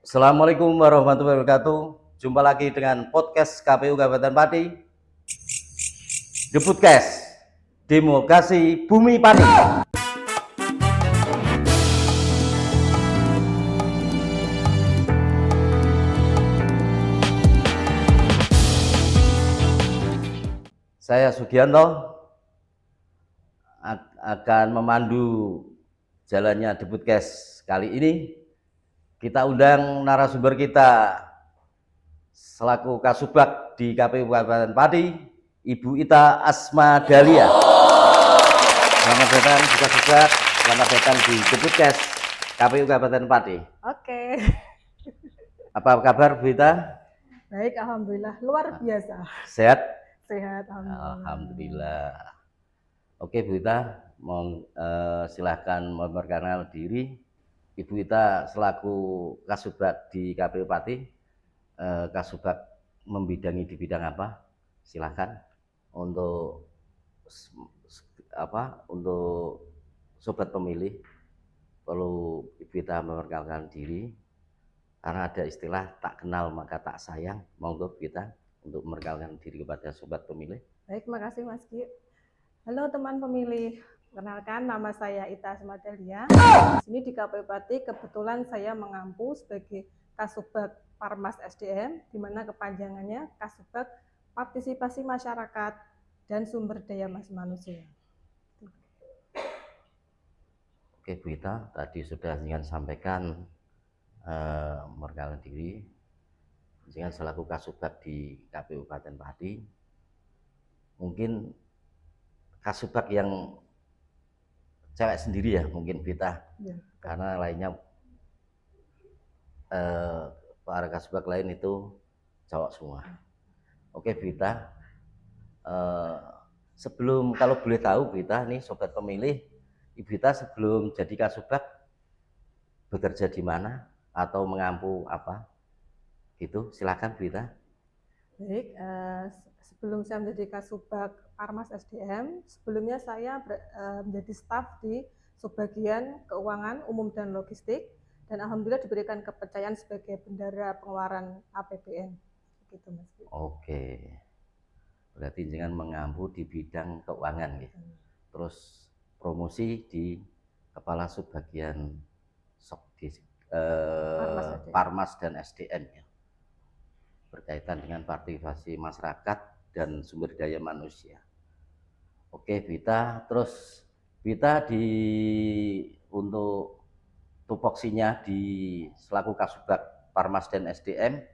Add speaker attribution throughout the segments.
Speaker 1: Assalamualaikum warahmatullahi wabarakatuh. Jumpa lagi dengan podcast KPU Kabupaten Pati, The Podcast Demokrasi Bumi Pati. Saya Sugianto akan memandu jalannya The Podcast kali ini. Kita undang narasumber kita selaku Kasubag di KPU Kabupaten Pati, Ibu Ita Asma Dahlia. Selamat datang di Kasubag, selamat datang di The Podcast KPU Kabupaten Pati.
Speaker 2: Oke.
Speaker 1: Apa kabar Bu Ita?
Speaker 2: Baik, alhamdulillah, luar biasa.
Speaker 1: Sehat?
Speaker 2: Sehat, alhamdulillah.
Speaker 1: Alhamdulillah. Oke Bu Ita, silahkan memperkenalkan diri. Ibu Ita selaku Kasubag di KPU Pati, Kasubag membidangi di bidang apa? Silahkan untuk sobat pemilih, perlu Ibu Ita memperkenalkan diri karena ada istilah tak kenal maka tak sayang. Monggo Bu Ita untuk memperkenalkan diri kepada sobat pemilih.
Speaker 2: Baik, makasih Mas Ki. Halo teman pemilih, kenalkan nama saya Ita Asma Dahlia. Di sini di KPU Pati kebetulan saya mengampu sebagai Kasubag Parmas SDM, di mana kepanjangannya Kasubag Partisipasi Masyarakat dan Sumber Daya Manusia.
Speaker 1: Oke Bu Ita, tadi sudah dengan sampaikan memperkenalkan diri dengan selaku Kasubag di KPU Kabupaten Pati. Mungkin Kasubag yang cewek sendiri ya mungkin Bu Ita ya. Karena lainnya para Kasubag lain itu cowok semua. Oke Bu Ita, sebelum, kalau boleh tahu Bu Ita nih sobat pemilih, Ibu Ita sebelum jadi Kasubag bekerja di mana atau mengampu apa gitu, silakan Bu Ita.
Speaker 2: Baik, sebelum saya menjadi Kasubag Parmas SDM, sebelumnya saya menjadi staf di Subbagian Keuangan Umum dan Logistik, dan alhamdulillah diberikan kepercayaan sebagai bendara pengeluaran APBN. Gitu, Mas.
Speaker 1: Oke, berarti dengan mengampu di bidang keuangan gitu. Terus promosi di Kepala Subbagian Parmas dan SDM ya, berkaitan dengan partisipasi masyarakat dan sumber daya manusia. Oke Bu Ita, terus Bu Ita untuk tupoksinya di selaku Kasubag Parmas dan SDM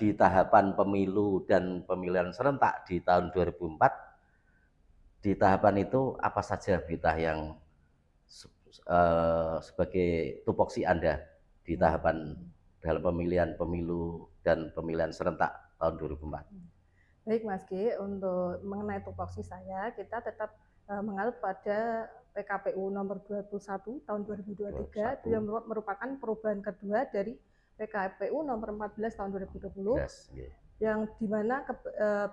Speaker 1: di tahapan pemilu dan pemilihan serentak di tahun 2004, di tahapan itu apa saja Bu Ita yang sebagai tupoksi Anda di tahapan dalam pemilihan pemilu dan pemilihan serentak tahun 2004?
Speaker 2: Baik Mas Ki, untuk mengenai tupoksi saya, kita tetap mengalut pada PKPU nomor 21 tahun 2023 yang merupakan perubahan kedua dari PKPU nomor 14 tahun 2020 yang dimana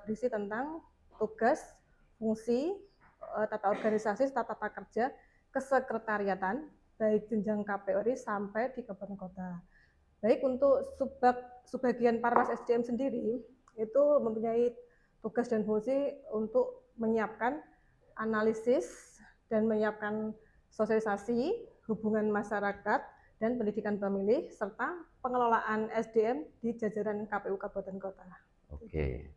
Speaker 2: berisi tentang tugas, fungsi, tata organisasi, tata kerja, kesekretariatan, baik jenjang KPU RI sampai di kabupaten kota. Baik untuk Subbagian Parmas SDM sendiri, itu mempunyai tugas dan fungsi untuk menyiapkan analisis dan menyiapkan sosialisasi hubungan masyarakat dan pendidikan pemilih serta pengelolaan SDM di jajaran KPU Kabupaten Kota.
Speaker 1: Oke.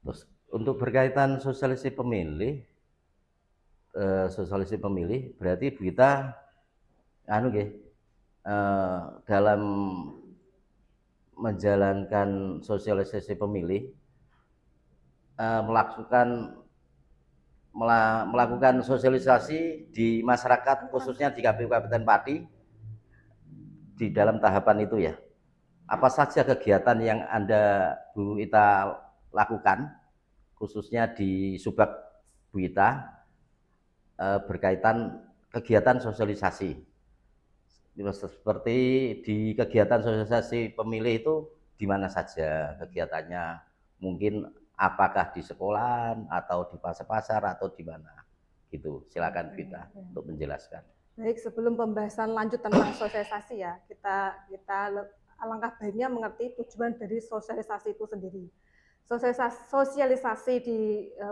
Speaker 1: Terus untuk berkaitan sosialisasi pemilih, berarti Bu Ita dalam menjalankan sosialisasi pemilih melakukan sosialisasi di masyarakat khususnya di KPU Kabupaten Pati di dalam tahapan itu ya. Apa saja kegiatan yang Anda Bu Ita lakukan khususnya di Subag Bu Ita berkaitan kegiatan sosialisasi? Seperti di kegiatan sosialisasi pemilih itu di mana saja kegiatannya? Mungkin apakah di sekolahan atau di pasar-pasar atau di mana? Gitu. Silakan Bu Ita untuk menjelaskan.
Speaker 2: Baik, sebelum pembahasan lanjut tentang sosialisasi ya, alangkah baiknya mengerti tujuan dari sosialisasi itu sendiri. Sosialisasi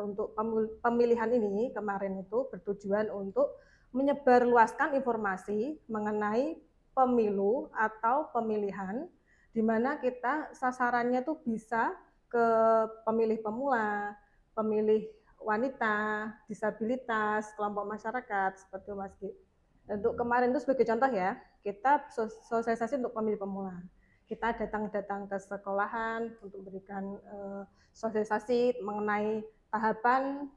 Speaker 2: untuk pemilihan ini kemarin itu bertujuan untuk menyebarluaskan informasi mengenai pemilu atau pemilihan, di mana kita sasarannya tuh bisa ke pemilih pemula, pemilih wanita, disabilitas, kelompok masyarakat seperti Mas Gi. Untuk kemarin itu sebagai contoh ya, kita sosialisasi untuk pemilih pemula. Kita datang ke sekolahan untuk memberikan sosialisasi mengenai tahapan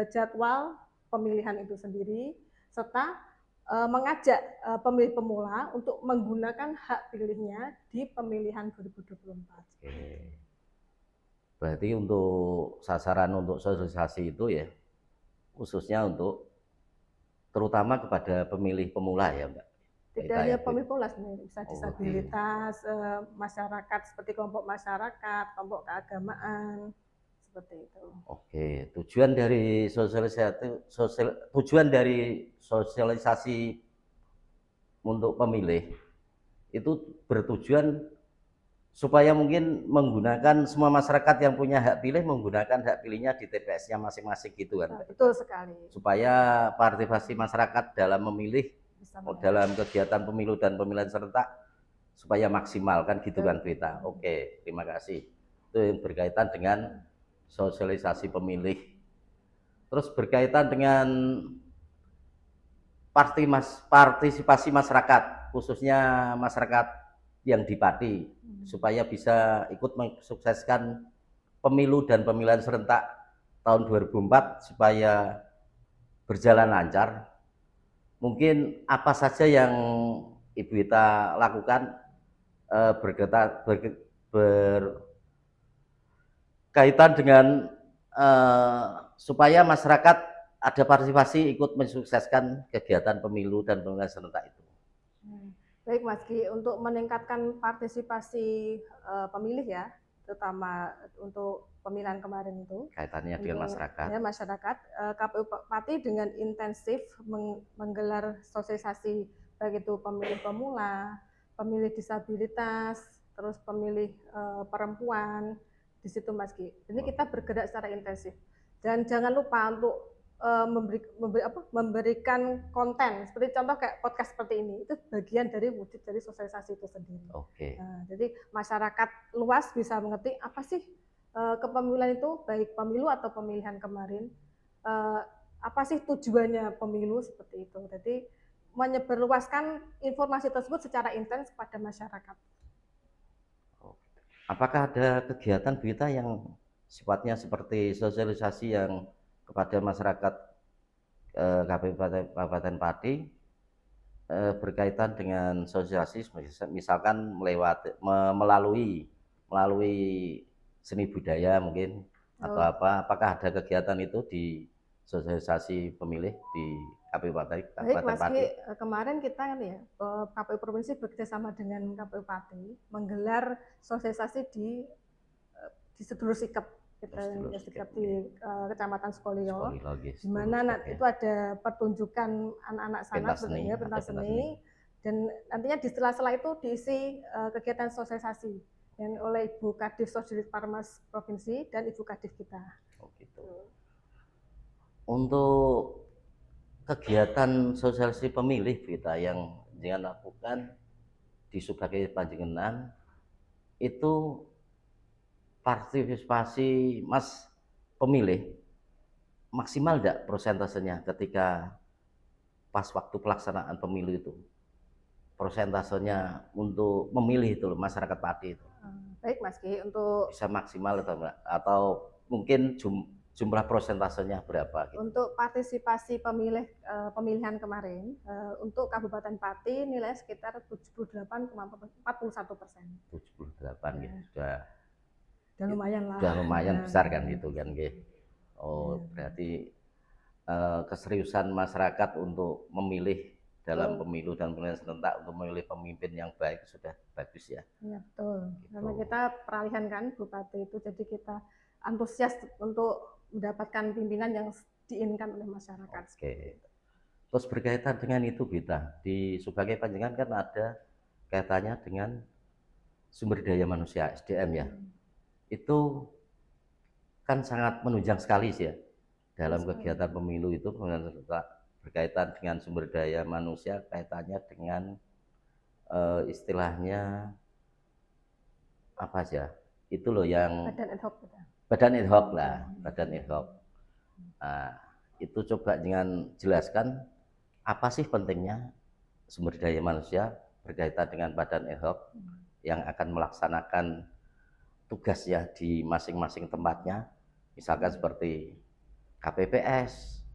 Speaker 2: jadwal pemilihan itu sendiri, serta mengajak pemilih pemula untuk menggunakan hak pilihnya di pemilihan 2024.
Speaker 1: Oke. Berarti untuk sasaran untuk sosialisasi itu ya khususnya untuk terutama kepada pemilih pemula ya Mbak.
Speaker 2: Tidak
Speaker 1: Kita
Speaker 2: hanya
Speaker 1: ya, Bu.
Speaker 2: pemilih pemula sebenarnya, bisa
Speaker 1: Oke.
Speaker 2: disabilitas, masyarakat seperti kelompok masyarakat, kelompok keagamaan, seperti itu.
Speaker 1: Oke, tujuan dari sosialisasi untuk pemilih itu bertujuan supaya mungkin menggunakan semua masyarakat yang punya hak pilih menggunakan hak pilihnya di TPS-nya masing-masing gitu kan.
Speaker 2: Nah, betul sekali.
Speaker 1: Supaya partisipasi masyarakat dalam memilih dalam kegiatan pemilu dan pemilihan serentak supaya maksimal kan gitu kan Vita. Oke, terima kasih. Itu yang berkaitan dengan sosialisasi pemilih. Terus berkaitan dengan partisipasi masyarakat, khususnya masyarakat yang di Pati, supaya bisa ikut mensukseskan pemilu dan pemilihan serentak tahun 2004 supaya berjalan lancar. Mungkin apa saja yang Ibu Ita lakukan berkaitan dengan supaya masyarakat ada partisipasi ikut mensukseskan kegiatan pemilu dan pemilihan serentak itu.
Speaker 2: Baik Mas Ki, untuk meningkatkan partisipasi pemilih ya, terutama untuk pemilihan kemarin itu
Speaker 1: kaitannya dengan masyarakat.
Speaker 2: Ya, masyarakat, KPU Pati dengan intensif menggelar sosialisasi baik itu pemilih pemula, pemilih disabilitas, terus pemilih perempuan di situ Mas Ki. Ini kita bergerak secara intensif dan jangan lupa untuk memberikan konten seperti contoh kayak podcast seperti ini, itu bagian dari wujud dari sosialisasi itu sendiri.
Speaker 1: Oke.
Speaker 2: Nah, jadi masyarakat luas bisa mengerti apa sih kepemiluan itu, baik pemilu atau pemilihan kemarin, apa sih tujuannya pemilu seperti itu. Jadi menyebarluaskan informasi tersebut secara intens kepada masyarakat.
Speaker 1: Apakah ada kegiatan berita yang sifatnya seperti sosialisasi yang kepada masyarakat Kabupaten Pati berkaitan dengan sosialisasi, misalkan melalui seni budaya mungkin atau apakah ada kegiatan itu di sosialisasi pemilih di Kabupaten Pati?
Speaker 2: Kemarin kita kan ya KPU Provinsi bekerjasama dengan KPU Pati menggelar sosialisasi di Sedulur Sikep di Kecamatan Sukolilo, di mana itu ada pertunjukan anak-anak sana sebenarnya pentas seni, dan nantinya di sela-sela itu diisi kegiatan sosialisasi yang oleh Ibu Kadif Sosialis Parmas Provinsi dan Ibu Kadif kita.
Speaker 1: Oh gitu. Untuk kegiatan sosialisasi pemilih kita yang dengan lakukan di Subagio Panjenengan itu partisipasi Mas pemilih maksimal enggak persentasenya ketika pas waktu pelaksanaan pemilu itu? Persentasenya untuk memilih itu loh masyarakat Pati itu.
Speaker 2: Baik Mas Ki, untuk
Speaker 1: bisa maksimal atau enggak? Atau mungkin jumlah persentasenya berapa? Gitu.
Speaker 2: Untuk partisipasi pemilihan kemarin, untuk Kabupaten Pati nilai sekitar 78,41%.
Speaker 1: 78 ya,
Speaker 2: sudah lumayan lah.
Speaker 1: Sudah lumayan besar kan gitu kan. Oh berarti keseriusan masyarakat untuk memilih dalam pemilu dan pemilihan serentak untuk memilih pemimpin yang baik sudah bagus ya.
Speaker 2: Iya betul. Gitu. Karena kita peralihan kan Bupati itu, jadi kita antusias untuk mendapatkan pimpinan yang diinginkan oleh masyarakat.
Speaker 1: Oke. Terus berkaitan dengan itu Bita, di sebagai panjenengan kan ada kaitannya dengan sumber daya manusia SDM ya. Itu kan sangat menunjang sekali sih ya dalam kegiatan pemilu itu berkaitan dengan sumber daya manusia, kaitannya dengan istilahnya apa sih ya? Itu loh yang
Speaker 2: Badan ad hoc.
Speaker 1: badan ad hoc lah, badan ad hoc. Nah, itu coba dengan jelaskan apa sih pentingnya sumber daya manusia berkaitan dengan badan ad hoc yang akan melaksanakan tugas ya di masing-masing tempatnya, misalkan seperti KPPS,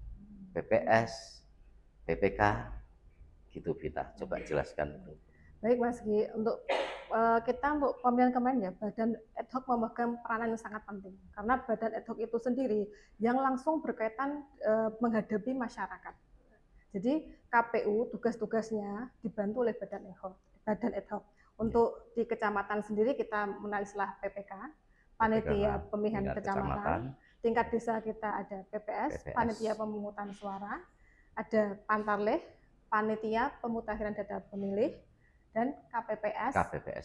Speaker 1: PPS, PPK, gitu Vita. Coba jelaskan.
Speaker 2: Baik Mas Gi, untuk kita untuk pemilihan kemarin ya, badan ad hoc memegang peranan yang sangat penting karena badan ad hoc itu sendiri yang langsung berkaitan menghadapi masyarakat. Jadi KPU tugas-tugasnya dibantu oleh badan ad hoc. Untuk di kecamatan sendiri kita mengenal istilah PPK, panitia pemilihan kecamatan. Tingkat desa kita ada PPS, panitia pemungutan suara, ada Pantarleh, panitia pemutahiran data pemilih, dan KPPS,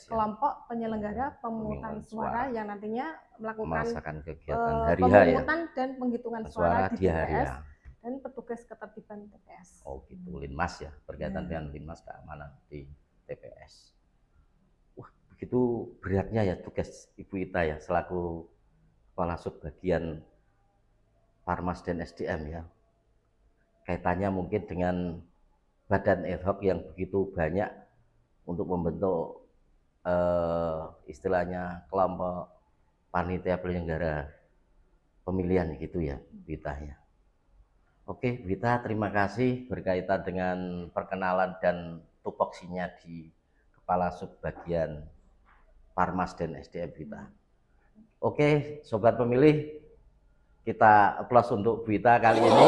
Speaker 2: kelompok penyelenggara pemungutan suara yang nantinya melakukan
Speaker 1: kegiatan
Speaker 2: pemungutan dan penghitungan suara di
Speaker 1: hari
Speaker 2: TPS dan petugas ketertiban TPS.
Speaker 1: Oh gitu, Linmas ya, berkaitan dengan Linmas keamanan di TPS. Wah, begitu beratnya ya tugas Ibu Ita ya selaku kepala subbagian Parmas dan SDM ya. Kaitannya mungkin dengan badan ad hoc yang begitu banyak untuk membentuk istilahnya kelompok panitia penyelenggara pemilihan gitu ya, Bita ya. Oke, Bita, terima kasih berkaitan dengan perkenalan dan tupoksinya di kepala subbagian Parmas dan SDM Bita. Oke, sobat pemilih, kita aplaus untuk Bita kali ini.